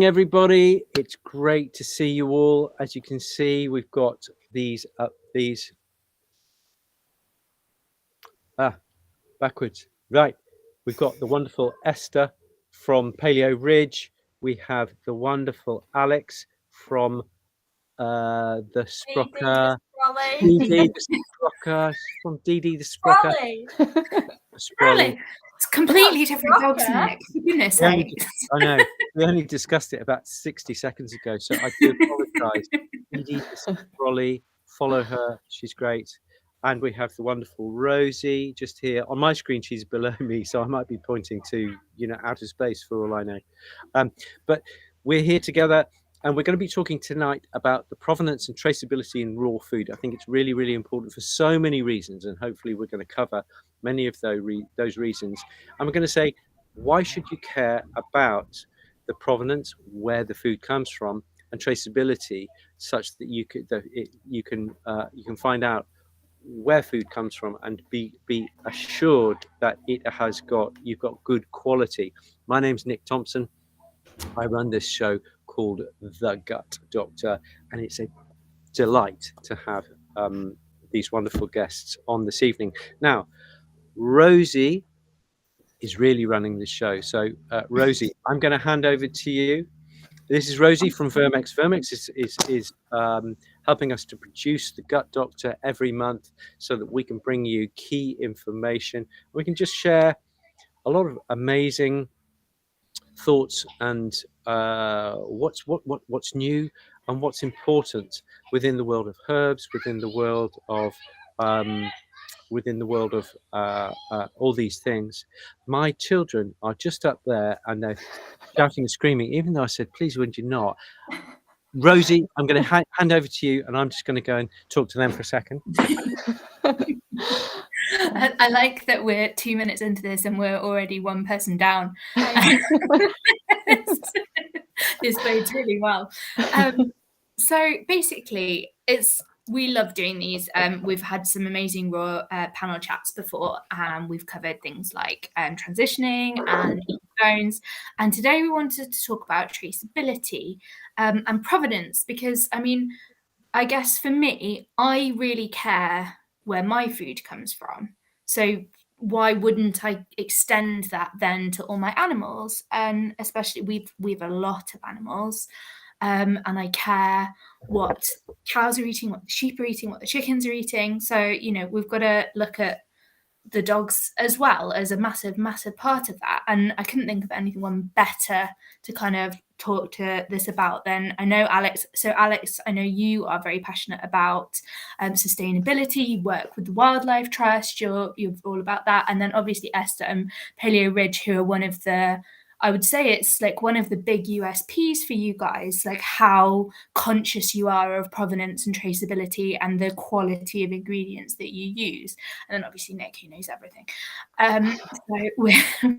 Everybody, it's great to see you all. As you can see, we've got these backwards, right? We've got the wonderful Esther from Paleo Ridge. We have the wonderful Alex from the Sprocker. DD the Sprocker, from DD the Sprocker. Sprolly. It's completely different dogs, Nick. For goodness sake. I know. We only discussed it about 60 seconds ago, so I do apologise. DD the Sprolly, follow her. She's great. And we have the wonderful Rosie just here. On my screen, she's below me, so I might be pointing to, outer space for all I know. But we're here together, and we're going to be talking tonight about the provenance and traceability in raw food. I think it's really, really important for so many reasons, and hopefully we're going to cover many of those reasons. And we're going to say, why should you care about the provenance, where the food comes from, and traceability, such that you can find out where food comes from and be assured that you've got good quality. My name's Nick Thompson. I run this show called The Gut Doctor, and it's a delight to have these wonderful guests on this evening. Now, Rosie is really running the show. So, Rosie, I'm going to hand over to you. This is Rosie from Vermex. Vermex is helping us to produce the Gut Doctor every month so that we can bring you key information. We can just share a lot of amazing thoughts and what's new and what's important within the world of herbs, within the world of all these things. My children are just up there and they're shouting and screaming, even though I said, please, would you not? Rosie, I'm going to hand over to you, and I'm just going to go and talk to them for a second. I like that we're 2 minutes into this and we're already one person down. This bodes really well. So basically, we love doing these. We've had some amazing raw panel chats before, and we've covered things like transitioning and bones. And today we wanted to talk about traceability and provenance, because I guess for me, I really care where my food comes from. So why wouldn't I extend that then to all my animals? And especially we've a lot of animals. And I care what cows are eating, what the sheep are eating, what the chickens are eating. So, we've got to look at the dogs as well as a massive, massive part of that. And I couldn't think of anyone better to kind of talk to this about than I know Alex. So Alex, I know you are very passionate about sustainability. You work with the Wildlife Trust. You're all about that. And then obviously Esther and Paleo Ridge, who are one of the, I would say it's like one of the big USPs for you guys, like how conscious you are of provenance and traceability and the quality of ingredients that you use. And then obviously Nick, who knows everything. So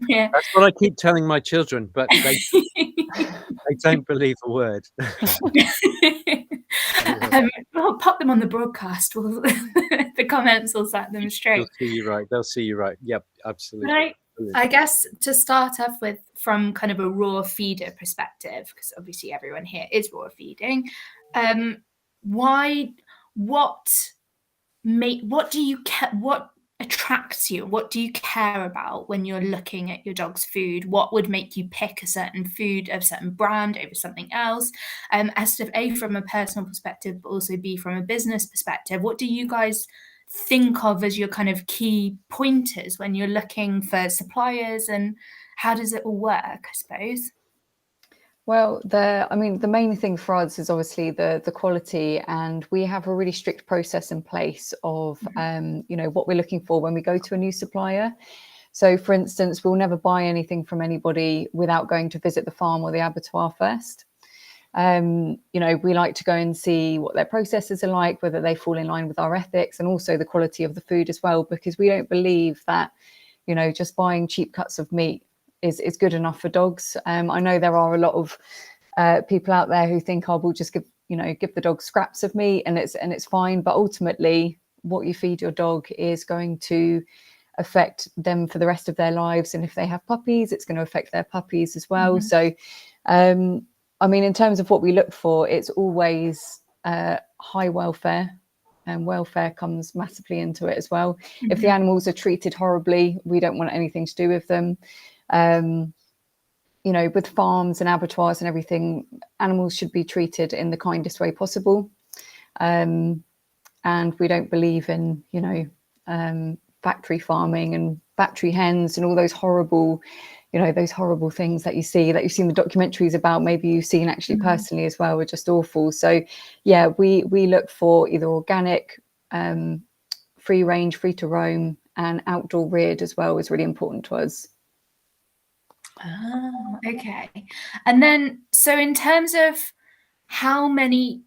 That's what I keep telling my children, but they don't believe a word. We'll pop them on the broadcast. The comments will set them straight. They'll see you right. Yep, absolutely. Right. I guess to start off with, from kind of a raw feeder perspective, because obviously everyone here is raw feeding, what attracts you? What do you care about when you're looking at your dog's food? What would make you pick a certain food of a certain brand over something else? As to A, from a personal perspective, but also B, from a business perspective, what do you guys think of as your kind of key pointers when you're looking for suppliers, and how does it all work, I suppose? Well, the main thing for us is obviously the quality, and we have a really strict process in place of, what we're looking for when we go to a new supplier. So, for instance, we'll never buy anything from anybody without going to visit the farm or the abattoir first. We like to go and see what their processes are like, whether they fall in line with our ethics, and also the quality of the food as well, because we don't believe that, just buying cheap cuts of meat is good enough for dogs. I know there are a lot of people out there who think, we'll just give the dog scraps of meat and it's fine. But ultimately, what you feed your dog is going to affect them for the rest of their lives. And if they have puppies, it's going to affect their puppies as well. Mm-hmm. So I mean, in terms of what we look for, it's always high welfare, and welfare comes massively into it as well. If the animals are treated horribly, we don't want anything to do with them. You know, with farms and abattoirs and everything, animals should be treated in the kindest way possible. And we don't believe in, you know, factory farming and factory hens and all those horrible, you know, those horrible things that you see, that you've seen the documentaries about, maybe you've seen actually personally as well, are just awful. So yeah, we look for either organic, free range, free to roam, and outdoor reared as well is really important to us. Oh, okay. And then, so in terms of how many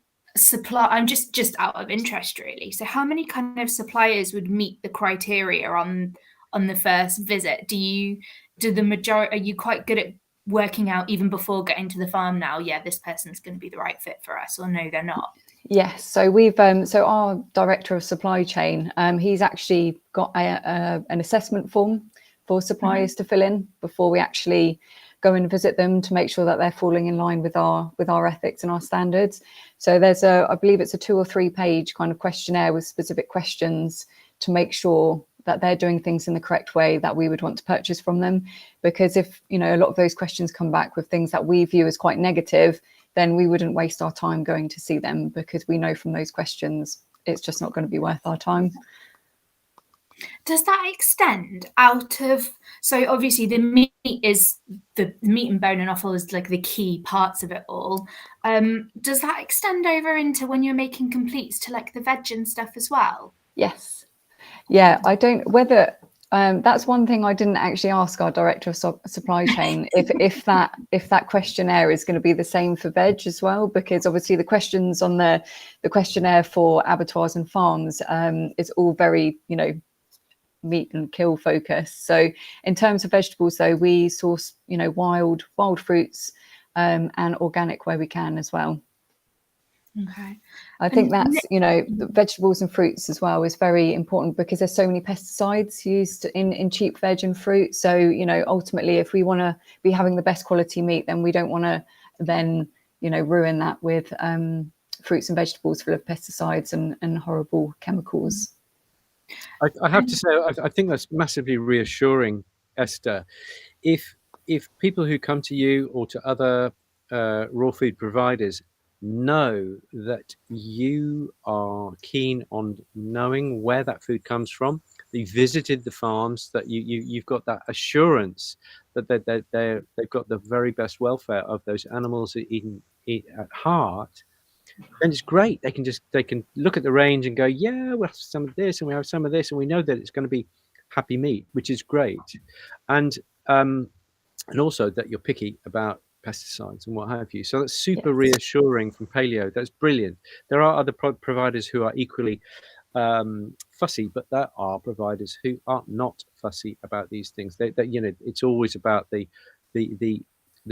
I'm just out of interest really. So how many kind of suppliers would meet the criteria on the first visit? Do the majority, are you quite good at working out even before getting to the farm now, yeah, this person's going to be the right fit for us, or no, they're not? Yes, so we've so our director of supply chain, he's actually got an assessment form for suppliers to fill in before we actually go and visit them, to make sure that they're falling in line with our ethics and our standards. So there's I believe it's a 2 or 3 page kind of questionnaire with specific questions to make sure that they're doing things in the correct way that we would want to purchase from them. Because if, you know, a lot of those questions come back with things that we view as quite negative, then we wouldn't waste our time going to see them, because we know from those questions it's just not going to be worth our time. Does that extend out of, so obviously the meat and bone and offal is like the key parts of it all. Does that extend over into when you're making completes to like the veg and stuff as well? Yes. Yeah, I don't, whether that's one thing I didn't actually ask our director of supply chain, if that questionnaire is going to be the same for veg as well, because obviously the questions on the questionnaire for abattoirs and farms is all very, you know, meat and kill focus. So in terms of vegetables, though, we source, you know, wild fruits and organic where we can as well. Okay. I think that's, you know, the vegetables and fruits as well is very important, because there's so many pesticides used in cheap veg and fruit. So, you know, ultimately, if we want to be having the best quality meat, then we don't want to then, you know, ruin that with fruits and vegetables full of pesticides and horrible chemicals. I have to say, I think that's massively reassuring, Esther. If people who come to you or to other raw food providers know that you are keen on knowing where that food comes from, that you visited the farms, that you've got that assurance that they've got the very best welfare of those animals at heart, then it's great. They can look at the range and go, yeah, we'll have some of this and we have some of this, and we know that it's going to be happy meat, which is great. And also that you're picky about pesticides and what have you. So that's super reassuring from Paleo. That's brilliant. There are other providers who are equally fussy, but there are providers who are not fussy about these things. They you know, it's always about the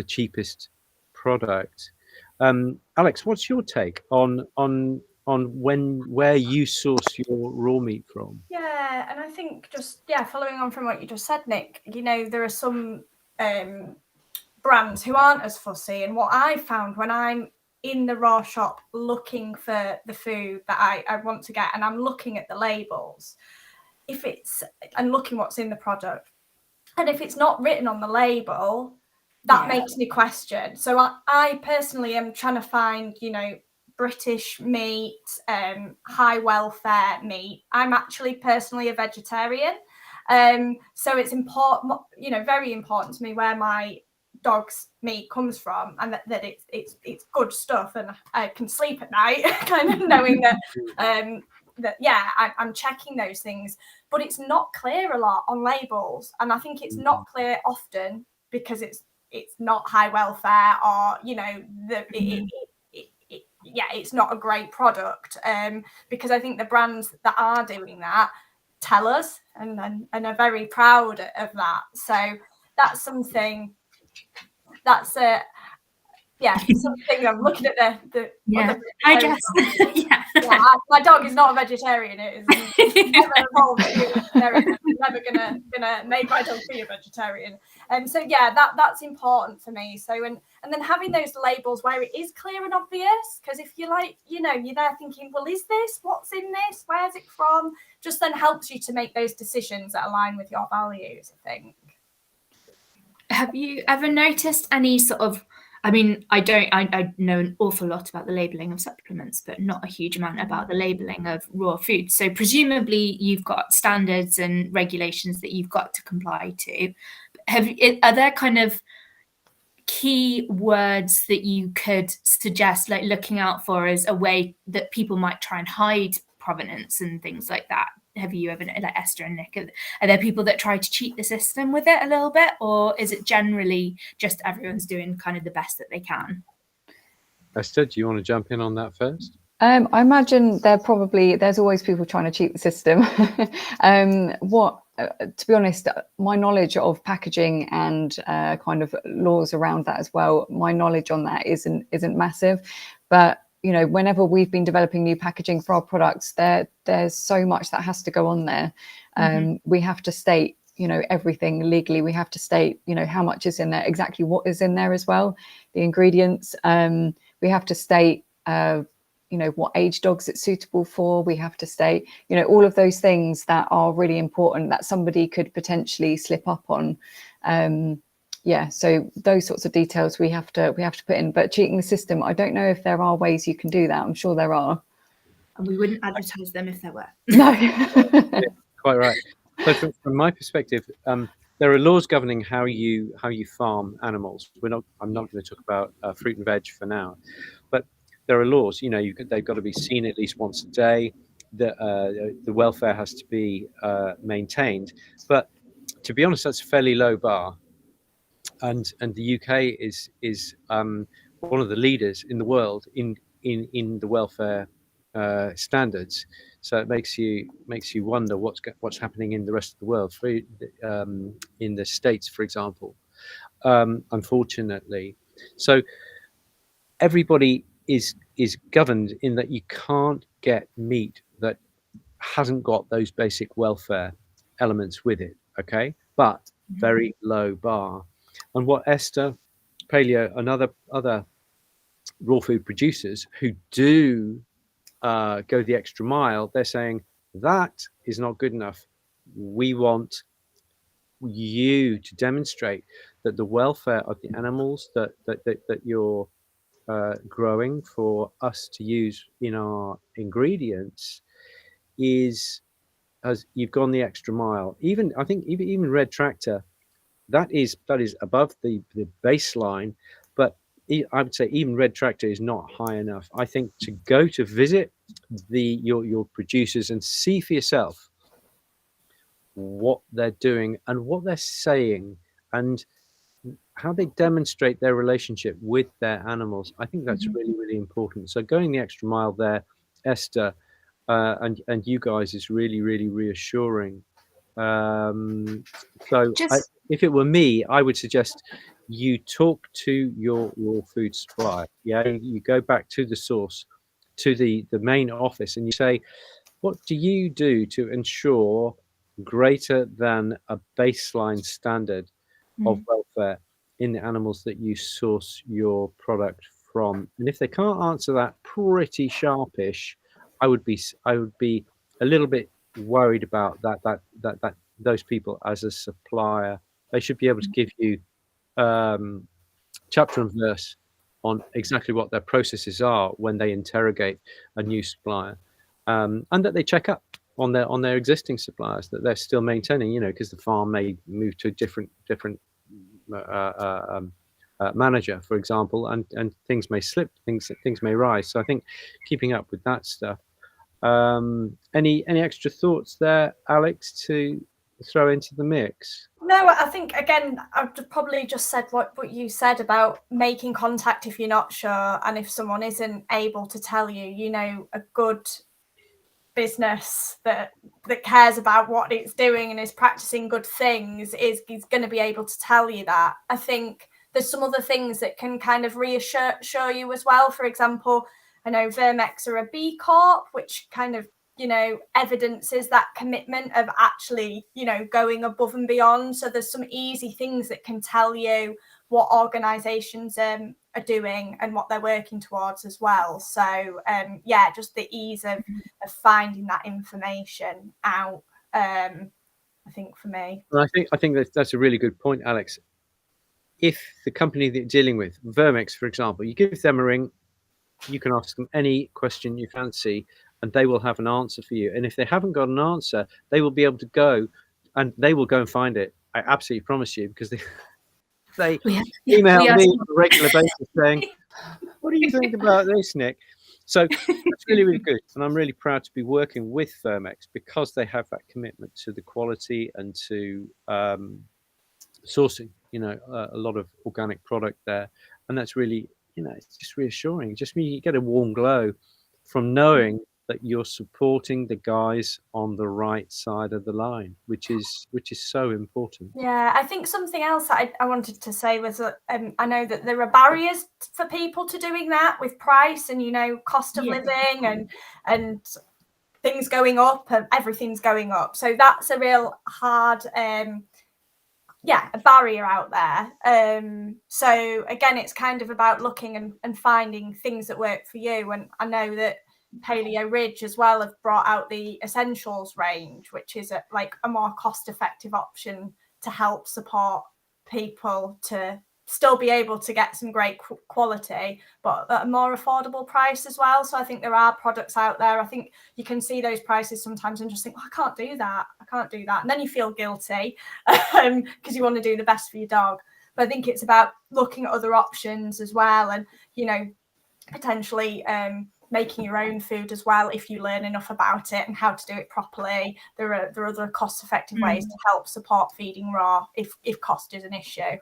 cheapest product. Alex, what's your take on where you source your raw meat from? Yeah, and I think just following on from what you just said, Nick, you know, there are some brands who aren't as fussy, and what I found when I'm in the raw shop looking for the food that I want to get, and I'm looking at the labels, and looking what's in the product, and if it's not written on the label, that makes me question. So I personally am trying to find, you know, British meat, high welfare meat. I'm actually personally a vegetarian, so it's important, you know, very important to me where my dog's meat comes from, and that it's good stuff, and I can sleep at night kind of knowing that I'm checking those things. But it's not clear a lot on labels, and I think it's not clear often because it's not high welfare, or, you know, it's not a great product, because I think the brands that are doing that tell us and are very proud of that. So that's something that's yeah, something. I'm looking at the Yeah, other I guess. yeah, my dog is not a vegetarian. It is never evolved to be a vegetarian. I'm never gonna make my dog be a vegetarian. And so yeah, that's important for me. So and then having those labels where it is clear and obvious, because if you're like, you know, you're there thinking, well, is this what's in this? Where's it from? Just then helps you to make those decisions that align with your values, I think. Have you ever noticed any sort of, I mean, I know an awful lot about the labeling of supplements, but not a huge amount about the labeling of raw food. So presumably you've got standards and regulations that you've got to comply to. Are there kind of key words that you could suggest, like looking out for as a way that people might try and hide provenance and things like that? Have you ever, like Esther and Nick, are there people that try to cheat the system with it a little bit, or is it generally just everyone's doing kind of the best that they can? Esther, do you want to jump in on that first? I imagine there's always people trying to cheat the system. To be honest, my knowledge of packaging and kind of laws around that as well, my knowledge on that isn't massive. But you know, whenever we've been developing new packaging for our products, there's so much that has to go on there. We have to state, you know, everything legally. We have to state, you know, how much is in there, exactly what is in there as well, the ingredients. We have to state, you know, what age dogs it's suitable for. We have to state, you know, all of those things that are really important that somebody could potentially slip up on. Yeah, so those sorts of details we have to put in. But cheating the system, I don't know if there are ways you can do that. I'm sure there are. And we wouldn't advertise them if there were. No. Yeah, quite right. So from my perspective, there are laws governing how you farm animals. I'm not going to talk about fruit and veg for now, but there are laws. You know, they've got to be seen at least once a day. The welfare has to be maintained. But to be honest, that's a fairly low bar. And the UK is one of the leaders in the world in the welfare standards. So it makes you wonder what's happening in the rest of the world. In the States, for example, unfortunately. So everybody is governed in that you can't get meat that hasn't got those basic welfare elements with it. Okay, but very low bar. And what Esther, Paleo, and other raw food producers who do go the extra mile, they're saying that is not good enough. We want you to demonstrate that the welfare of the animals that you're growing for us to use in our ingredients is, as you've gone the extra mile. I think even Red Tractor, that is above the baseline, but I would say even Red Tractor is not high enough. I think to go to visit your producers and see for yourself what they're doing and what they're saying and how they demonstrate their relationship with their animals, I think that's really, really important. So going the extra mile there, Esther, and you guys, is really, really reassuring. If it were me, I would suggest you talk to your food supplier. Yeah, you go back to the source, to the main office, and you say, what do you do to ensure greater than a baseline standard of welfare in the animals that you source your product from? And if they can't answer that pretty sharpish, I would be a little bit worried about that those people as a supplier. They should be able to give you chapter and verse on exactly what their processes are when they interrogate a new supplier, and that they check up on their existing suppliers, that they're still maintaining, you know, because the farm may move to a different manager, for example, and things may slip, things may rise. So I think keeping up with that stuff. Any extra thoughts there, Alex, to throw into the mix? No, I think again, I've probably just said what you said about making contact if you're not sure, and if someone isn't able to tell you, you know, a good business that cares about what it's doing and is practicing good things is going to be able to tell you that. I think there's some other things that can kind of reassure you as well. For example, I know Vermex are a B Corp, which kind of, you know, evidences that commitment of actually, you know, going above and beyond. So there's some easy things that can tell you what organizations are doing and what they're working towards as well. So yeah, just the ease of finding that information out, I think, for me. And I think that's a really good point, Alex. If the company that you're dealing with, Vermex, for example, you give them a ring, you can ask them any question you fancy, and they will have an answer for you. And if they haven't got an answer, they will be able to go, and they will go and find it. I absolutely promise you, because they email me on a regular basis saying, "What do you think about this, Nick?" So that's really, really good. And I'm really proud to be working with Vermex because they have that commitment to the quality and to sourcing, you know, a lot of organic product there. And that's really, you know, it's just reassuring. Just you get a warm glow from knowing that you're supporting the guys on the right side of the line, which is so important. Yeah, I think something else that I wanted to say was that I know that there are barriers for people to doing that with price and, you know, cost of living and things going up, and everything's going up. So that's a real hard a barrier out there. So again, it's kind of about looking and finding things that work for you. And I know that Paleo Ridge as well have brought out the Essentials range, which is like a more cost-effective option to help support people to still be able to get some great quality, but at a more affordable price as well. So I think there are products out there. I think you can see those prices sometimes and just think, I can't do that. And then you feel guilty because you want to do the best for your dog. But I think it's about looking at other options as well, and, you know, potentially making your own food as well if you learn enough about it and how to do it properly. There are other cost-effective ways to help support feeding raw if cost is an issue.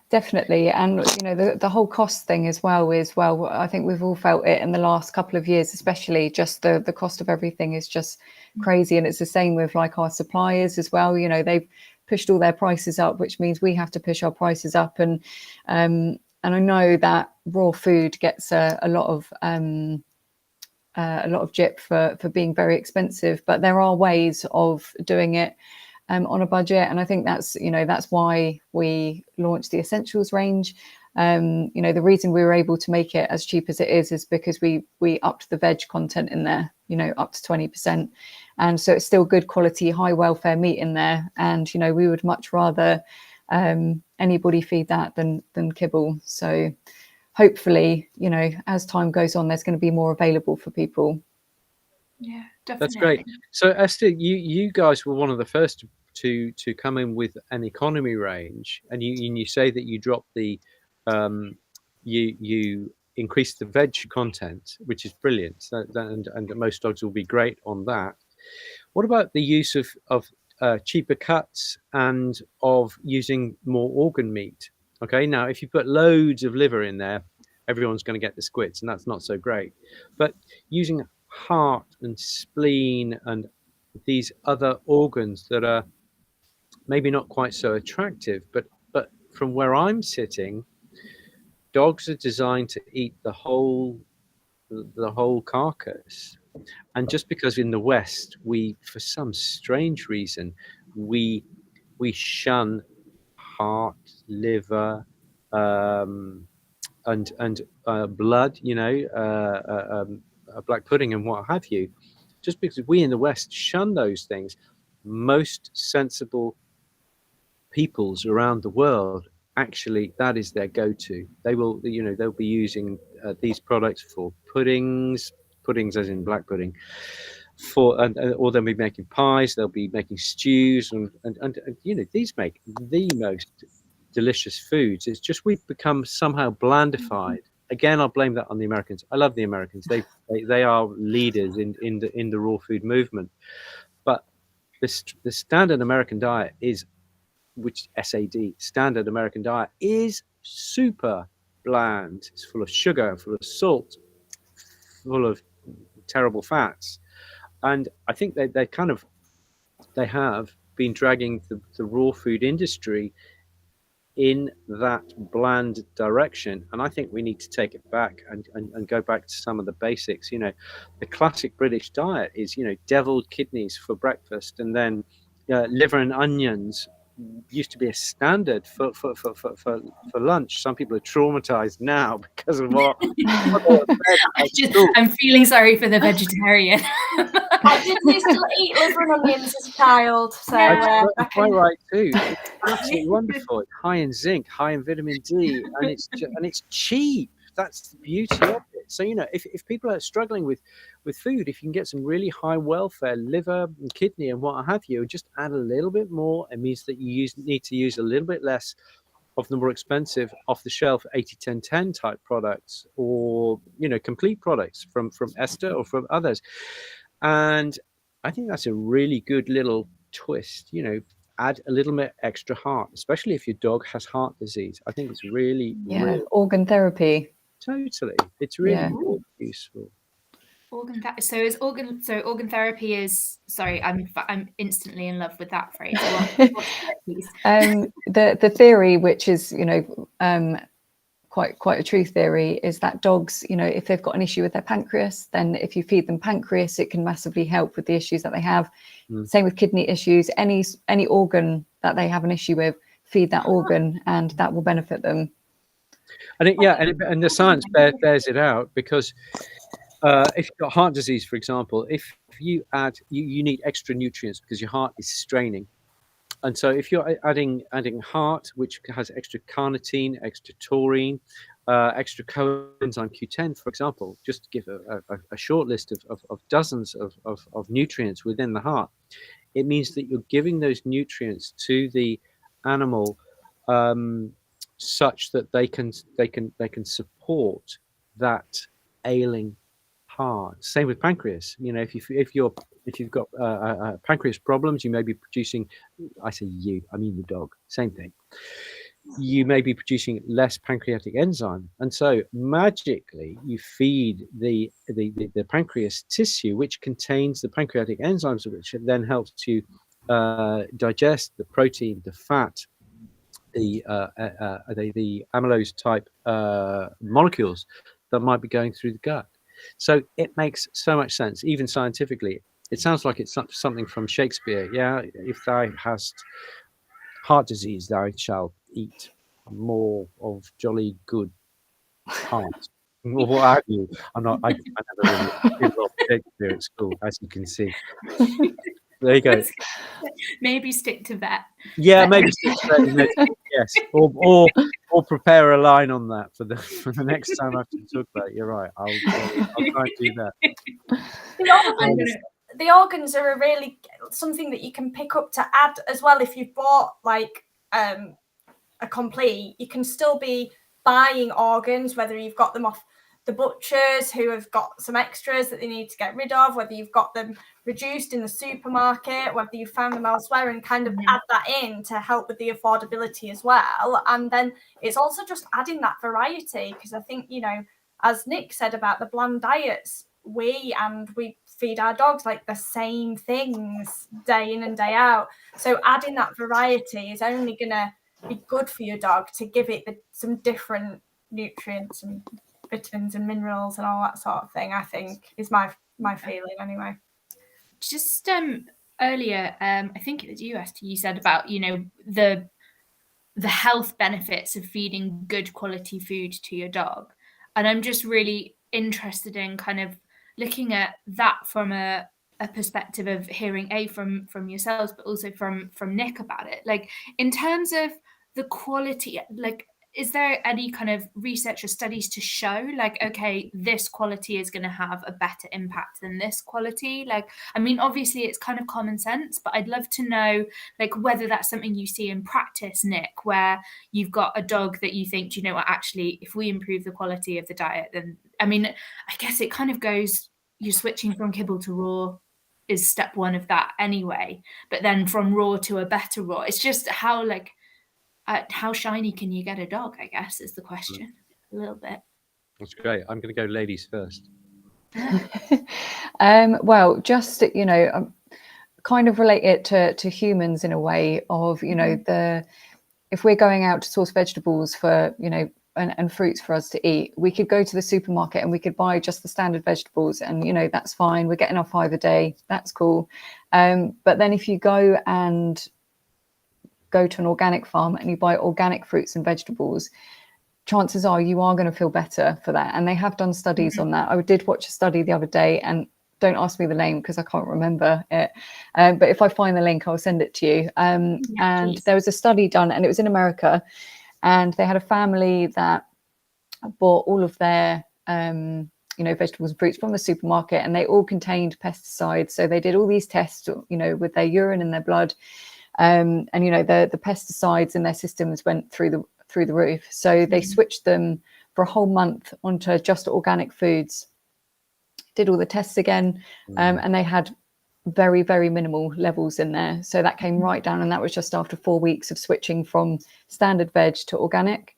Definitely. And, you know, the whole cost thing as well is, well, I think we've all felt it in the last couple of years, especially just the cost of everything is just crazy. And it's the same with like our suppliers as well. You know, they've pushed all their prices up, which means we have to push our prices up. And I know that raw food gets a lot of gyp for being very expensive, but there are ways of doing it on a budget. And I think that's why we launched the Essentials range. You know, the reason we were able to make it as cheap as it is because we upped the veg content in there, you know, up to 20%. And so it's still good quality, high welfare meat in there. And, you know, we would much rather anybody feed that than kibble. So hopefully, you know, as time goes on, there's going to be more available for people. Yeah, definitely. That's great. So Esther, you guys were one of the first to come in with an economy range, and you say that you dropped the you increased the veg content, which is brilliant, and most dogs will be great on that. What about the use of cheaper cuts and of using more organ meat? Okay, now if you put loads of liver in there, everyone's going to get the squits, and that's not so great. But using heart and spleen and these other organs that are maybe not quite so attractive, but from where I'm sitting, dogs are designed to eat the whole carcass. And just because in the West we, for some strange reason, we shun heart, liver, and blood, you know, black pudding and what have you, just because we in the West shun those things, most sensible peoples around the world, actually, that is their go-to. They will, you know, they'll be using these products for puddings as in black pudding, or they'll be making pies, they'll be making stews, and you know, these make the most delicious foods. It's just we've become somehow blandified. Again, I'll blame that on the Americans. I love the Americans. They are leaders in the raw food movement. But the standard American diet is, which SAD, standard American diet, is super bland. It's full of sugar, full of salt, full of terrible fats. And I think they have been dragging the raw food industry in that bland direction. And I think we need to take it back and go back to some of the basics. You know, the classic British diet is, you know, deviled kidneys for breakfast, and then liver and onions used to be a standard for lunch. Some people are traumatized now because of what I'm feeling sorry for the vegetarian. I did used to eat liver and onions as a child, so that's quite right too. It's absolutely wonderful. It's high in zinc, high in vitamin D, and it's cheap. That's the beauty of it. So, you know, if people are struggling with food, if you can get some really high welfare liver and kidney and what have you, and just add a little bit more, it means that you need to use a little bit less of the more expensive off-the-shelf 80-10-10 type products, or, you know, complete products from Esther or from others. And I think that's a really good little twist. You know, add a little bit extra heart, especially if your dog has heart disease. I think it's really, really organ therapy. Totally, it's really, really useful. Organ therapy is, sorry, I'm instantly in love with that phrase. The theory, which is, you know, quite a true theory, is that dogs, you know, if they've got an issue with their pancreas, then if you feed them pancreas, it can massively help with the issues that they have. Same with kidney issues. Any organ that they have an issue with, feed that organ, and that will benefit them. I think, yeah, and the science bears it out, because if you've got heart disease, for example, if you add, you need extra nutrients because your heart is straining. And so if you're adding heart, which has extra carnitine, extra taurine, extra coenzyme Q10, for example, just to give a short list of dozens of nutrients within the heart, it means that you're giving those nutrients to the animal such that they can support that ailing heart. Same with pancreas. You know, if you've got pancreas problems, you may be producing, I mean the dog, same thing. You may be producing less pancreatic enzyme, and so magically you feed the pancreas tissue, which contains the pancreatic enzymes, which then helps to digest the protein, the fat, the amylose type molecules that might be going through the gut. So it makes so much sense, even scientifically. It sounds like it's something from Shakespeare. Yeah, if thou hast heart disease, thou shalt eat more of jolly good heart. What have you? I never really did a lot of Shakespeare at school, as you can see. There you go. Maybe stick to that. Yeah, maybe stick to that. Yes, or prepare a line on that for the next time I have to talk about it. You're right. I'll try and do that. The organs are really something that you can pick up to add as well. If you've bought like a complete, you can still be buying organs, whether you've got them off the butchers who have got some extras that they need to get rid of, whether you've got them reduced in the supermarket, whether you found them elsewhere, and kind of add that in to help with the affordability as well. And then it's also just adding that variety, because I think, you know, as Nick said about the bland diets, we feed our dogs like the same things day in and day out. So adding that variety is only going to be good for your dog, to give it some different nutrients and vitamins and minerals and all that sort of thing, I think, is my feeling anyway. Just earlier, I think it was you, Esther, you said about, you know, the health benefits of feeding good quality food to your dog. And I'm just really interested in kind of looking at that from a perspective of hearing from yourselves, but also from Nick about it. Like, in terms of the quality, like, is there any kind of research or studies to show, like, okay, this quality is going to have a better impact than this quality? Like, I mean, obviously it's kind of common sense, but I'd love to know, like, whether that's something you see in practice, Nick, where you've got a dog that you think, you know what, actually, if we improve the quality of the diet, then, I mean, I guess it kind of goes, you're switching from kibble to raw is step one of that anyway, but then from raw to a better raw, it's just how, like, how shiny can you get a dog, I guess, is the question. A little bit. That's great. I'm going to go ladies first. Well, just, you know, kind of relate it to humans in a way of, you know, if we're going out to source vegetables for, you know, and fruits for us to eat, we could go to the supermarket and we could buy just the standard vegetables, and you know, that's fine, we're getting our 5 a day, that's cool. But then if you go to an organic farm and you buy organic fruits and vegetables, chances are you are going to feel better for that. And they have done studies on that. I did watch a study the other day, and don't ask me the name because I can't remember it. But if I find the link, I'll send it to you. And please. there was a study done, and it was in America, and they had a family that bought all of their you know, vegetables and fruits from the supermarket, and they all contained pesticides. So they did all these tests, you know, with their urine and their blood, and you know, the pesticides in their systems went through the roof. So they switched them for a whole month onto just organic foods, did all the tests again, and they had very, very minimal levels in there. So that came right down, and that was just after 4 weeks of switching from standard veg to organic.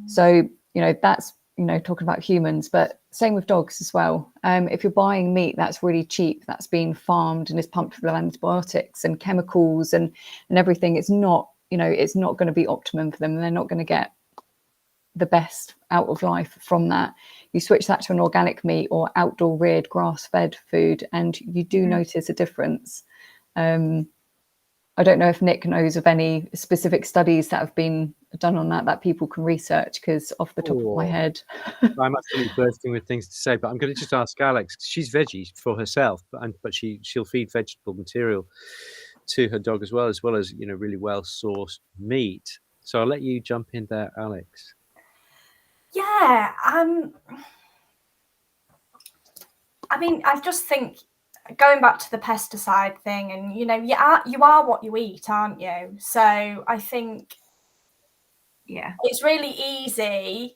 So, you know, that's, you know, talking about humans, but same with dogs as well. If you're buying meat that's really cheap, that's been farmed and is pumped full of antibiotics and chemicals and everything, it's not, you know, it's not going to be optimum for them, and they're not going to get the best out of life from that. You switch that to an organic meat or outdoor reared grass-fed food, and you do notice a difference. I don't know if Nick knows of any specific studies that have been done on that people can research, because off the top of my head, I'm absolutely bursting with things to say, but I'm going to just ask Alex. She's veggie for herself, but she'll feed vegetable material to her dog as well as you know, really well sourced meat. So I'll let you jump in there, Alex. Yeah, I mean, I just think, going back to the pesticide thing, and you know, you are what you eat, aren't you? So I think, Yeah, it's really easy,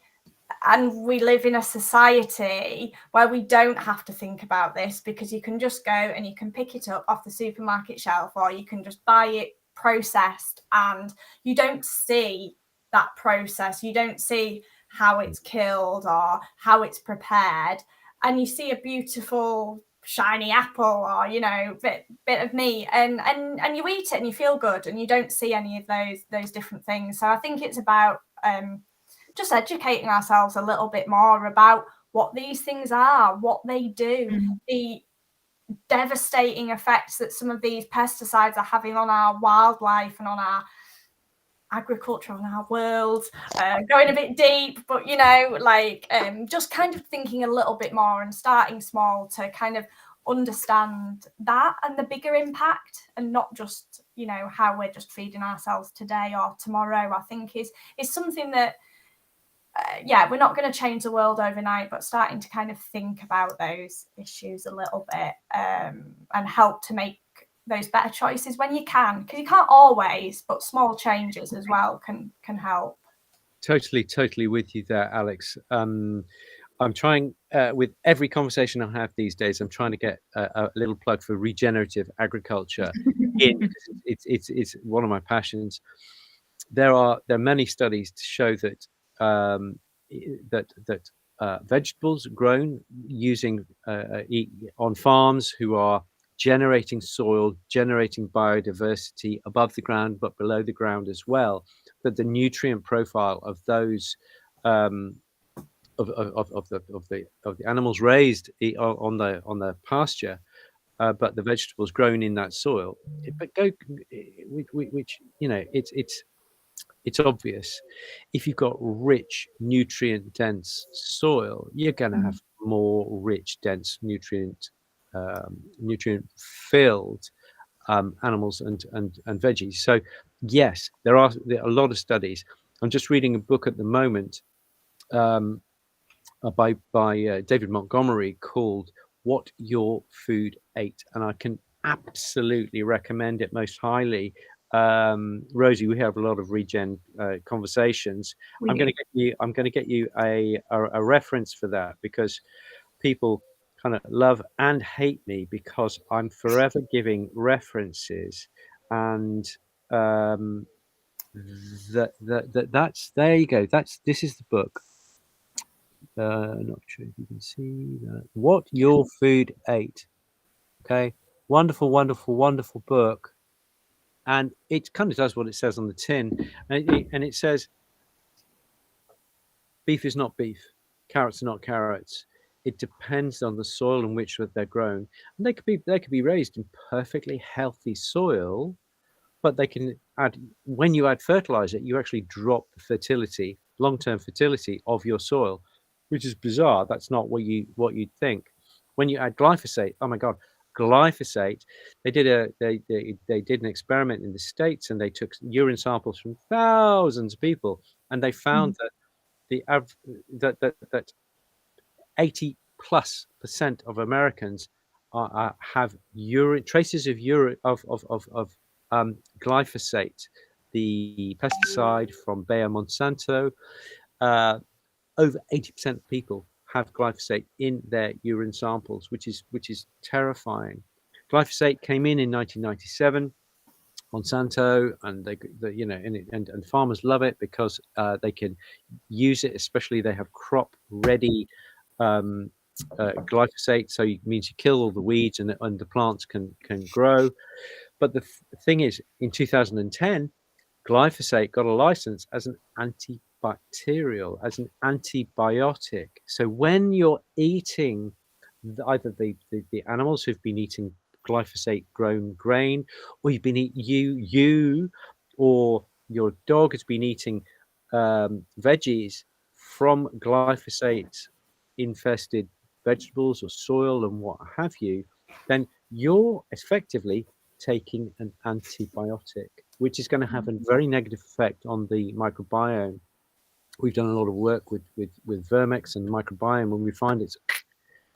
and we live in a society where we don't have to think about this, because you can just go and you can pick it up off the supermarket shelf, or you can just buy it processed, and you don't see that process, you don't see how it's killed or how it's prepared, and you see a beautiful shiny apple, or you know, bit of meat, and you eat it and you feel good, and you don't see any of those different things. So I think it's about just educating ourselves a little bit more about what these things are, what they do, the devastating effects that some of these pesticides are having on our wildlife and on our agriculture, on our world. Going a bit deep, but you know, like just kind of thinking a little bit more and starting small to kind of understand that and the bigger impact, and not just, you know, how we're just feeding ourselves today or tomorrow. I think is something that yeah, we're not going to change the world overnight, but starting to kind of think about those issues a little bit, and help to make those better choices when you can, because you can't always, but small changes as well can help. Totally with you there, Alex. I'm trying with every conversation I have these days, I'm trying to get a little plug for regenerative agriculture in, because it's one of my passions. There are many studies to show that vegetables grown using on farms who are generating soil, generating biodiversity above the ground but below the ground as well, that the nutrient profile of those of the animals raised on the pasture, but the vegetables grown in that soil, which you know, it's obvious. If you've got rich, nutrient dense soil, you're going to have more rich, dense, nutrient filled animals and veggies. So yes, there are a lot of studies. I'm just reading a book at the moment by David Montgomery called "What Your Food Ate," and I can absolutely recommend it most highly. Rosie, we have a lot of regen conversations. I'm going to get you a reference for that, because people kind of love and hate me because I'm forever giving references, and that's there you go. This is the book. Not sure if you can see that. What Your Food Ate. Okay, wonderful book. and it kind of does what it says on the tin, and it says beef is not beef, carrots are not carrots. It depends on the soil in which they're grown, and they could be raised in perfectly healthy soil, but they can add, when you add fertilizer, you actually drop the fertility, long-term fertility of your soil, which is bizarre. That's not what you'd think. When you add glyphosate, oh my God, glyphosate, they did an experiment in the States, and they took urine samples from thousands of people, and they found that 80+% of Americans have traces of glyphosate, the pesticide from Bayer Monsanto. Over 80% of people have glyphosate in their urine samples, which is terrifying. Glyphosate came in 1997. Monsanto, and and farmers love it because they can use it, especially they have crop ready glyphosate, so it means you kill all the weeds and the plants can grow. But the thing is, in 2010, glyphosate got a license as an antibacterial, as an antibiotic. So when you're eating either the animals who've been eating glyphosate grown grain, or you've been you or your dog has been eating veggies from glyphosate infested vegetables or soil and what have you, then you're effectively taking an antibiotic, which is going to have a very negative effect on the microbiome. We've done a lot of work with Vermex and the microbiome, and we find it's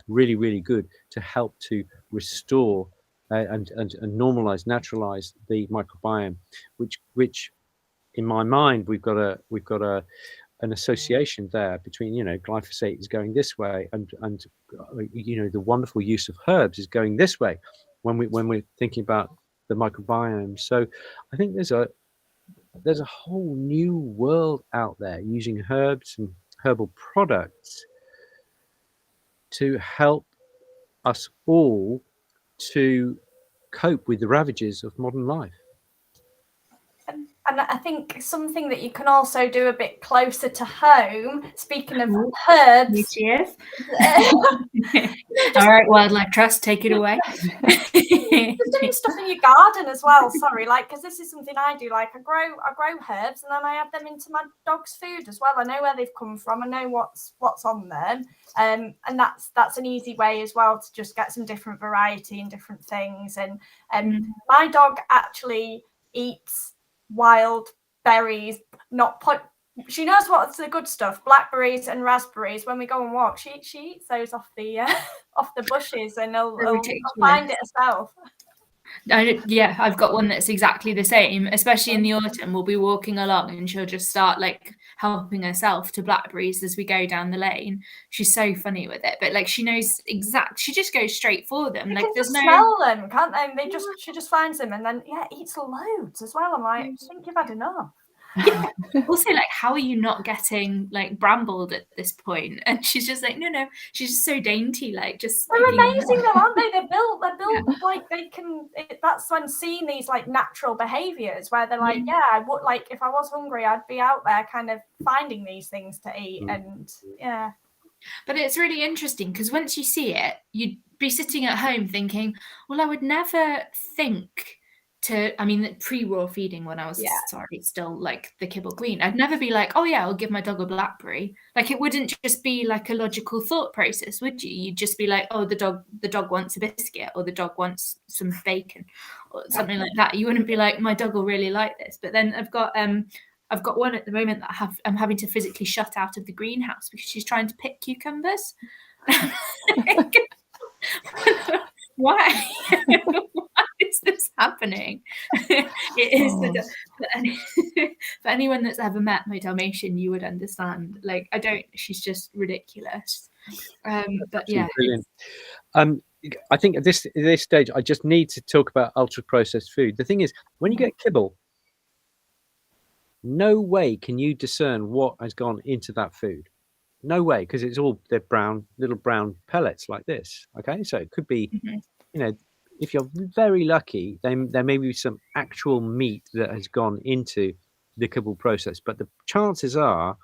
really, really good to help to restore and normalize, naturalize the microbiome, which in my mind we've got an association there between, glyphosate is going this way, and the wonderful use of herbs is going this way when we're thinking about the microbiome. So I think there's a whole new world out there using herbs and herbal products to help us all to cope with the ravages of modern life. And I think something that you can also do a bit closer to home, speaking of herbs. Cheers. All right, Wildlife Trust, take it away. Just doing stuff in your garden as well. Sorry, because this is something I do. Like I grow herbs, and then I add them into my dog's food as well. I know where they've come from. I know what's on them, and that's an easy way as well to just get some different variety and different things. And my dog actually eats wild berries, she knows what's the good stuff, blackberries and raspberries. When we go and walk, she eats those off the bushes, and she'll find it herself. Yeah, I've got one that's exactly the same, especially in the autumn. We'll be walking along and she'll just start helping herself to blackberries as we go down the lane. She's so funny with it, but she knows she just goes straight for them. You can just smell them, can't they? She just finds them and then eats loads as well. I'm like, I think you've had enough. Yeah. Also, how are you not getting brambled at this point? And she's just no, she's just so dainty, they're amazing though, aren't they? They're built they can. That's when seeing these natural behaviors where they're I would if I was hungry, I'd be out there kind of finding these things to eat, and But it's really interesting because once you see it, you'd be sitting at home thinking, well, I would never think pre-raw feeding when I was still the kibble queen, I'd never be oh yeah, I'll give my dog a blackberry. It wouldn't just be a logical thought process, would you? You'd just be oh, the dog wants a biscuit, or the dog wants some bacon, or something like that. You wouldn't be my dog will really like this. But then I've got one at the moment that I'm having to physically shut out of the greenhouse because she's trying to pick cucumbers. Why? Why is this happening? It is for anyone that's ever met my Dalmatian, you would understand. She's just ridiculous. But yeah, brilliant. I think at this stage, I just need to talk about ultra processed food. The thing is, when you get kibble, no way can you discern what has gone into that food. No way, because they're little brown pellets like this. Okay, so it could be, if you're very lucky, then there may be some actual meat that has gone into the kibble process, but the chances are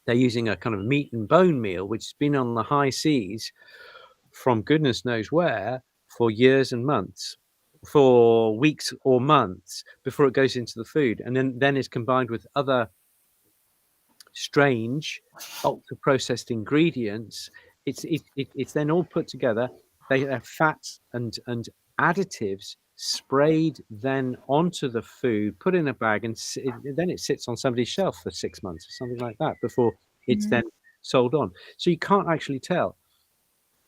they're using a kind of meat and bone meal which has been on the high seas from goodness knows where for years and months, for weeks or months before it goes into the food, and then is combined with other strange ultra processed ingredients. It's then all put together. They have fats and additives sprayed then onto the food, put in a bag, and then it sits on somebody's shelf for 6 months or something like that before it's then sold on. So you can't actually tell.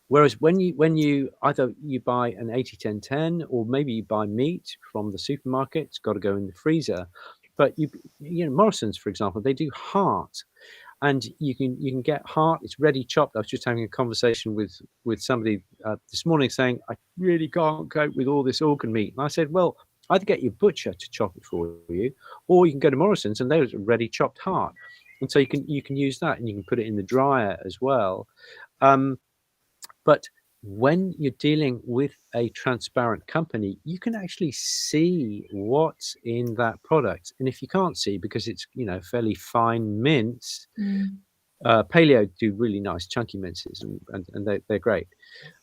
Whereas when you either you buy an 80-10-10 or maybe you buy meat from the supermarket, it's got to go in the freezer. But you know, Morrison's, for example, they do heart, and you can get heart. It's ready chopped. I was just having a conversation with somebody this morning saying, I really can't cope with all this organ meat. And I said, well, either get your butcher to chop it for you, or you can go to Morrison's and there's a ready chopped heart. And so you can use that, and you can put it in the dryer as well. But when you're dealing with a transparent company, you can actually see what's in that product. And if you can't see because it's, you know, fairly fine mince, Paleo do really nice chunky minces, and they're great.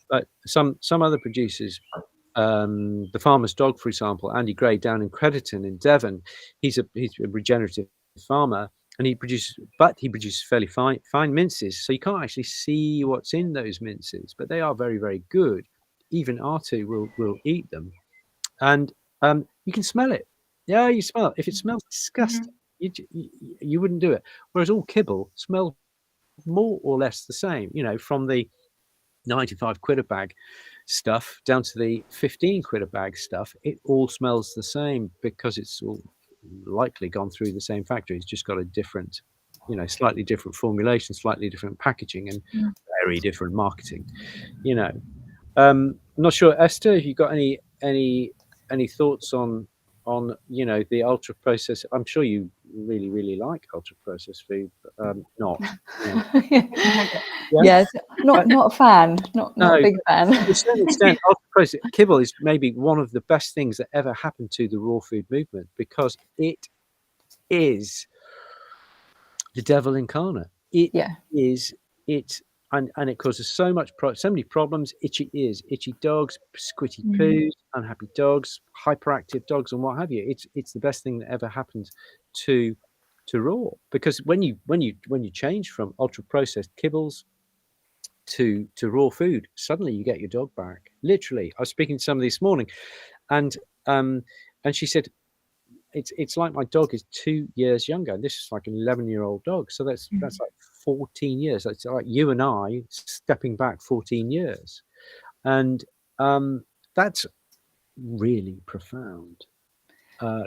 But some other producers, the Farmer's Dog, for example, Andy Gray down in Crediton in Devon, he's a regenerative farmer. And he produces fairly fine minces, so you can't actually see what's in those minces, but they are very, very good. Even R2 will eat them, and you can smell it. Yeah, you smell it. If it smells disgusting, you wouldn't do it. Whereas all kibble smells more or less the same. You know, from the 95 quid a bag stuff down to the 15 quid a bag stuff, it all smells the same because it's all likely gone through the same factory. It's just got a different, you know, slightly different formulation, slightly different packaging, and very different marketing. You know, I'm not sure, Esther, if you got any thoughts on you know, the ultra processed. I'm sure you really like ultra processed food, but not. You know. Yes, not a fan, not a big fan. To a certain extent, ultra processed kibble is maybe one of the best things that ever happened to the raw food movement, because it is the devil incarnate. It is it, and it causes so many problems. Itchy ears, itchy dogs, squitty poos, unhappy dogs, hyperactive dogs, and what have you. It's the best thing that ever happened to raw, because when you change from ultra processed kibbles to raw food, suddenly you get your dog back. Literally, I was speaking to somebody this morning, and she said, it's like my dog is 2 years younger. This is like an 11-year-old dog, so that's like 14 years. That's like you and I stepping back 14 years, and that's really profound.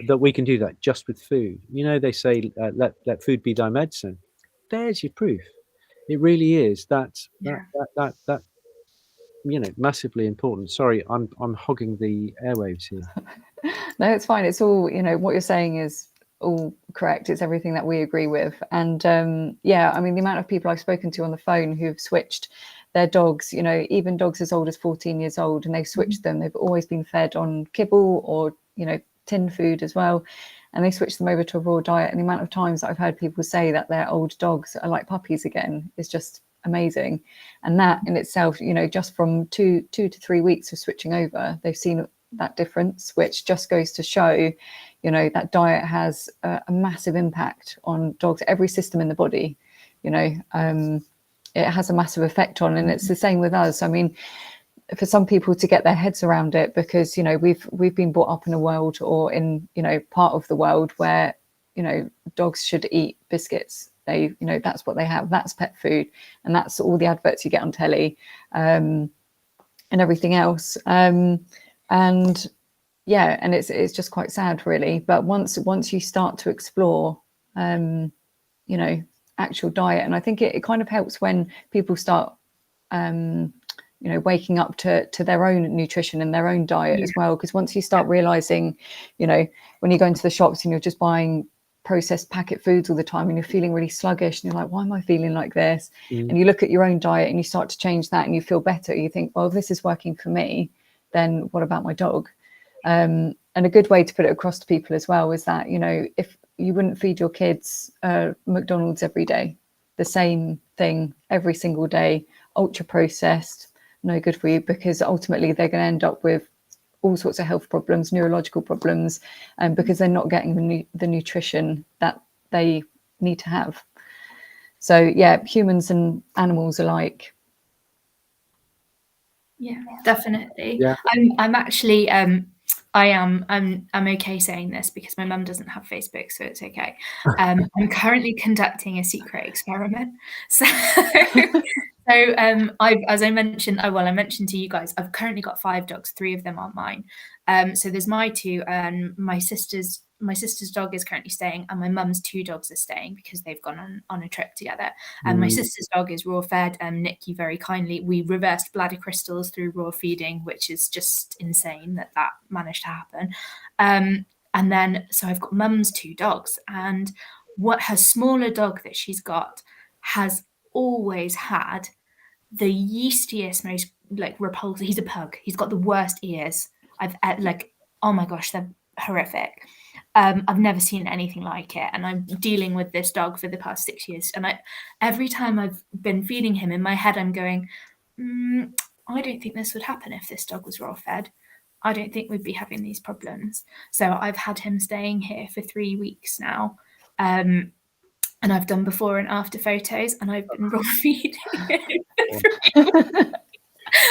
That we can do that just with food. You know, they say let food be thy medicine. There's your proof. It really is. That you know, massively important. Sorry, I'm hogging the airwaves here. No, it's fine. It's all, you know, what you're saying is all correct. It's everything that we agree with. And yeah, I mean, the amount of people I've spoken to on the phone who've switched their dogs, you know, even dogs as old as 14 years old, and they've switched them. They've always been fed on kibble or, you know, tin food as well, and they switched them over to a raw diet. And the amount of times that I've heard people say that their old dogs are like puppies again is just amazing. And that in itself, you know, just from two to 3 weeks of switching over, they've seen that difference, which just goes to show, you know, that diet has a massive impact on dogs, every system in the body. You know, it has a massive effect on, and it's the same with us. I mean, for some people to get their heads around it, because, you know, we've been brought up in a world, or in, you know, part of the world where, you know, dogs should eat biscuits. They, you know, that's what they have, that's pet food, and that's all the adverts you get on telly, and everything else. And yeah, and it's just quite sad, really. But once you start to explore, you know, actual diet, and I think it kind of helps when people start, you know, waking up to their own nutrition and their own diet as well. Because once you start realizing, you know, when you go into the shops and you're just buying processed packet foods all the time, and you're feeling really sluggish, and you're like, why am I feeling like this? And you look at your own diet and you start to change that, and you feel better. You think, well, this is working for me, then what about my dog? And a good way to put it across to people as well is that, you know, if you wouldn't feed your kids McDonald's every day, the same thing every single day, ultra processed, no good for you, because ultimately they're going to end up with all sorts of health problems, neurological problems, because they're not getting the nutrition that they need to have. So yeah, humans and animals alike. Yeah, definitely. Yeah. I'm actually I'm okay saying this because my mum doesn't have Facebook, so it's okay. I'm currently conducting a secret experiment. So I've, as I mentioned, I mentioned to you guys, I've currently got 5 dogs. 3 of them are mine. So there's my 2, and my sister's dog is currently staying, and my mum's 2 dogs are staying because they've gone on a trip together. And my sister's dog is raw fed, and Nick, you very kindly, we reversed bladder crystals through raw feeding, which is just insane that managed to happen. And then, so I've got mum's 2 dogs, and what her smaller dog that she's got has always had the yeastiest, most like repulsive. He's a pug. He's got the worst ears I've like. Oh my gosh, they're horrific. I've never seen anything like it, and I'm dealing with this dog for the past 6 years. And every time I've been feeding him, in my head, I'm going, I don't think this would happen if this dog was raw fed. I don't think we'd be having these problems. So I've had him staying here for 3 weeks now. And I've done before and after photos, and I've been raw feeding him.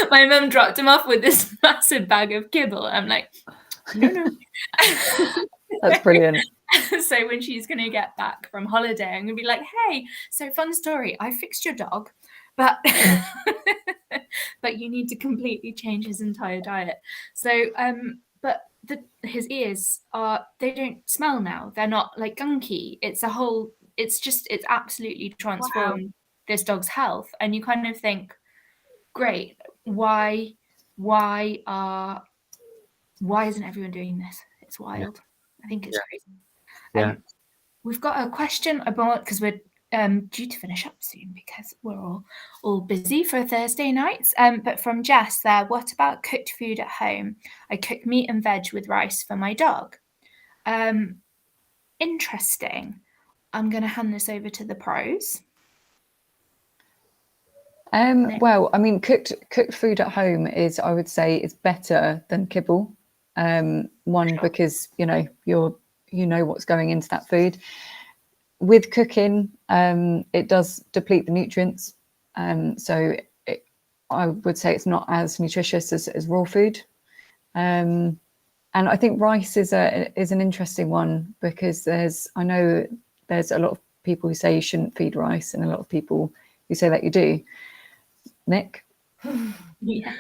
My mum dropped him off with this massive bag of kibble. I'm like, no. That's brilliant. So when she's going to get back from holiday, I'm going to be like, hey, so fun story. I fixed your dog, but but you need to completely change his entire diet. So, but his ears they don't smell now. They're not like gunky. It's absolutely transformed this dog's health. And you kind of think, great, why isn't everyone doing this? It's wild. I think it's crazy. Yeah. We've got a question about, because we're due to finish up soon because we're all busy for Thursday nights. But from Jess there, what about cooked food at home? I cook meat and veg with rice for my dog. Interesting. I'm going to hand this over to the pros. Well, I mean, cooked food at home is, I would say, is better than kibble. One, because you know what's going into that food. With cooking, it does deplete the nutrients, so I would say it's not as nutritious as raw food. And I think rice is an interesting one, because I know there's a lot of people who say you shouldn't feed rice, and a lot of people who say that you do. Nick? Yeah.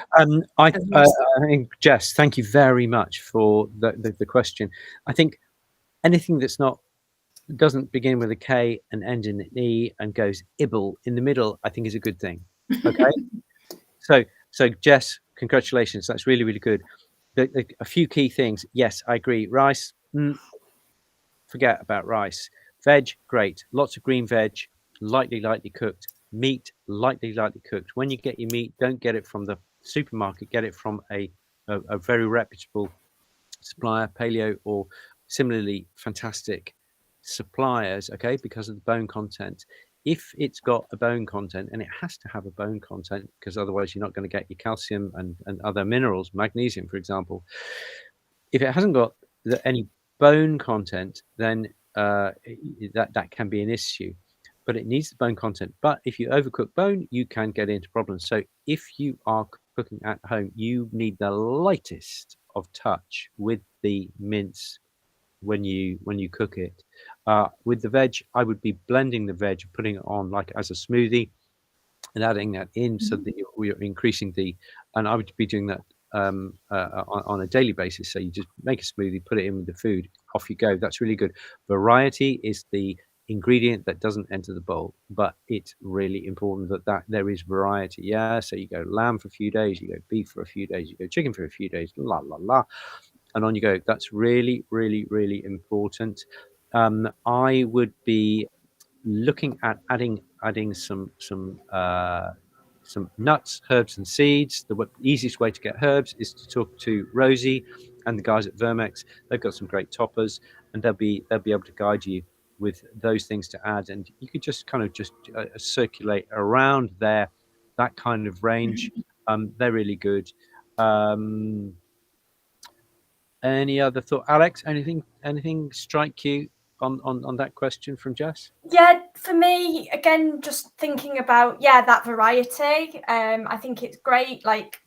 I think, Jess, thank you very much for the question. I think anything that's doesn't begin with a K and ends in an E and goes ibble in the middle, I think is a good thing. Okay. so Jess, congratulations. That's really, really good. A few key things. Yes, I agree. Rice, forget about rice. Veg, great. Lots of green veg, lightly cooked. Meat, lightly cooked. When you get your meat, don't get it from the supermarket. Get it from a very reputable supplier, paleo or similarly fantastic suppliers, okay, because of the bone content. If it's got a bone content, and it has to have a bone content, because otherwise you're not going to get your calcium and other minerals, magnesium, for example. If it hasn't got any bone content, then that can be an issue. But it needs the bone content. But if you overcook bone, you can get into problems. So if you are cooking at home, you need the lightest of touch with the mince when you cook it. With the veg, I would be blending the veg, putting it on like as a smoothie, and adding that in so that you're increasing and I would be doing that on a daily basis. So you just make a smoothie, put it in with the food, off you go. That's really good. Variety is the ingredient that doesn't enter the bowl, but it's really important that there is variety. Yeah, so you go lamb for a few days, you go beef for a few days, you go chicken for a few days, and on you go. That's really, really, really important. I would be looking at adding some some nuts, herbs and seeds. The easiest way to get herbs is to talk to Rosie and the guys at Vermex. They've got some great toppers, and they'll be able to guide you with those things to add. And you could just kind of circulate around there, that kind of range. They're really good. Any other thought, Alex? Anything strike you on that question from Jess? Yeah, for me, again, just thinking about that variety. I think it's great. Like,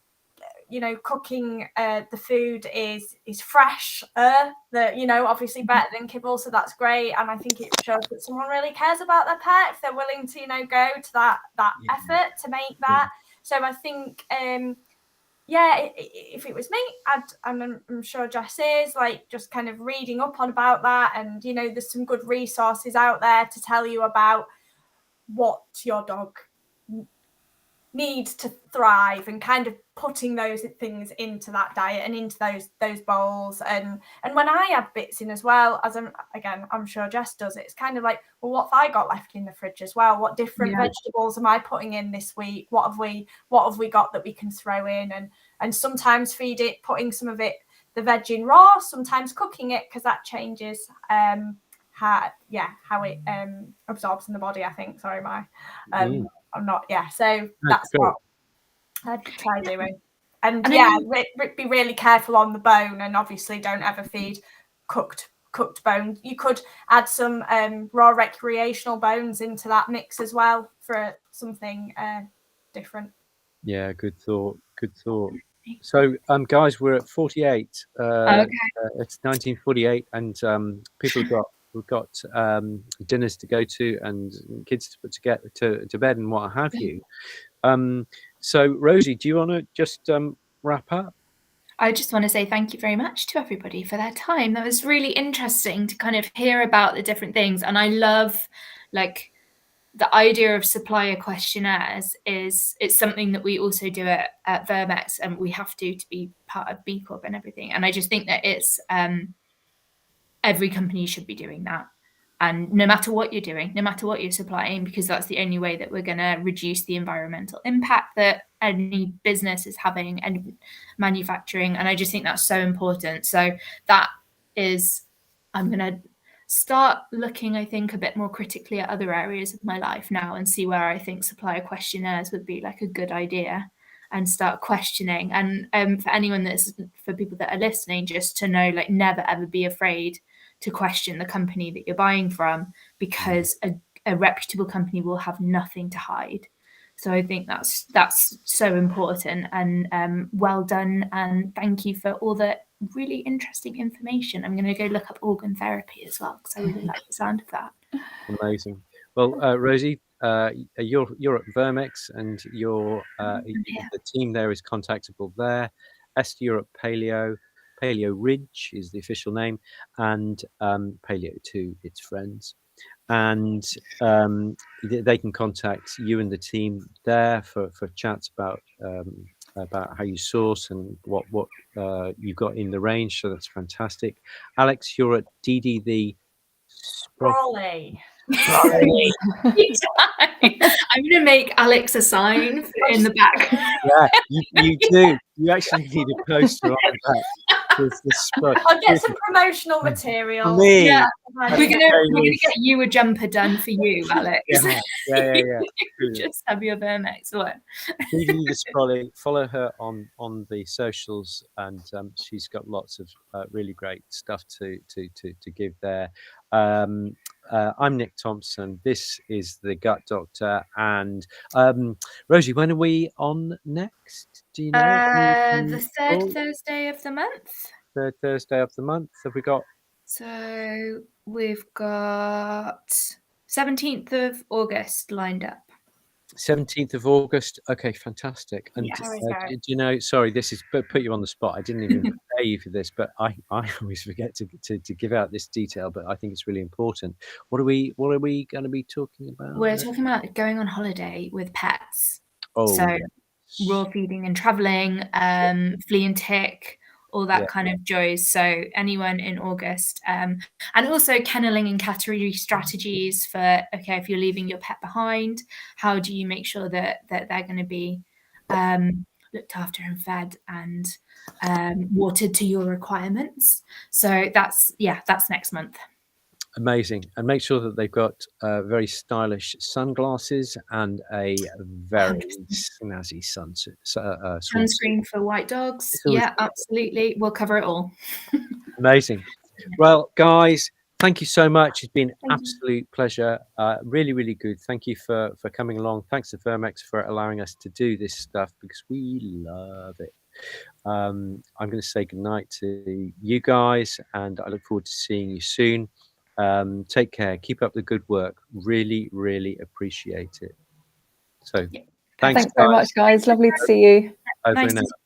you know, cooking the food is fresh. Obviously better than kibble, so that's great. And I think it shows that someone really cares about their pet if they're willing to, go to that effort to make that. So I think if it was me, and I'm sure Jess is, like, just kind of reading up on about that, and there's some good resources out there to tell you about what your dog needs to thrive, and kind of putting those things into that diet and into those bowls. And when I add bits in as well, as I'm sure Jess does, it's kind of like, well, what have I got left in the fridge as well? What different vegetables am I putting in this week? What have we got that we can throw in? And sometimes putting some of it, the veg in raw, sometimes cooking it, because that changes how it absorbs in the body, I think. Sorry, I'm not, so that's what I'd try doing. And be really careful on the bone, and obviously don't ever feed cooked bone. You could add some raw recreational bones into that mix as well for something different. Yeah, good thought. So guys, we're at 48. It's 1948, and we've got dinners to go to and kids to put to bed and what have you. So Rosie, do you want to just wrap up? I just want to say thank you very much to everybody for their time. That was really interesting to kind of hear about the different things. And I love, like, the idea of supplier questionnaires it's something that we also do at Vermex, and we have to be part of B Corp and everything. And I just think that it's every company should be doing that. And no matter what you're doing, no matter what you're supplying, because that's the only way that we're going to reduce the environmental impact that any business is having and manufacturing. And I just think that's so important. So that is, I'm going to start looking, I think, a bit more critically at other areas of my life now, and see where I think supplier questionnaires would be like a good idea, and start questioning. And for people that are listening, just to know, like, never ever be afraid to question the company that you're buying from, because a reputable company will have nothing to hide. So I think that's so important. And well done, and thank you for all the really interesting information. I'm going to go look up organ therapy as well, because I really like the sound of that. Amazing. Well, Rosie, you're at Vermex, and the team there is contactable there. Est Europe Paleo Ridge is the official name, and Paleo to its friends. And they can contact you and the team there for chats about how you source and what you've got in the range. So that's fantastic. Alex, you're at DD the Sprawley. I'm going to make Alex a sign in the back. Yeah, you do. You actually need a poster on the back. I'll get some promotional material. Yeah, we're gonna get you a jumper done for you, Alex. Yeah. Just have your Vermex one. Phoebe the Sprolly, follow her on the socials, and she's got lots of really great stuff to give there. I'm Nick Thompson. This is the Gut Doctor, and Rosie, when are we on next? Do you know? The third Thursday of the month. Third Thursday of the month. Have we got? So we've got 17th of August lined up. 17th of August. Okay, fantastic. And do you know? Sorry, this is put you on the spot. I didn't even prepare you for this, but I always forget to give out this detail. But I think it's really important. What are we going to be talking about? We're talking about going on holiday with pets. Oh, so raw feeding and traveling, flea and tick, all that kind of joys. So anyone in August, and also kenneling and category strategies for, okay, if you're leaving your pet behind, how do you make sure that they're going to be looked after and fed and watered to your requirements? So that's next month. Amazing. And make sure that they've got very stylish sunglasses and a very snazzy sunscreen for white dogs. Yeah, absolutely. We'll cover it all. Amazing. Well, guys, thank you so much. It's been an absolute pleasure. Really, really good. Thank you for coming along. Thanks to Vermex for allowing us to do this stuff, because we love it. I'm going to say goodnight to you guys, and I look forward to seeing you soon. Take care. Keep up the good work. Really, really appreciate it. So thanks very much, guys. Lovely to see you. Over and out.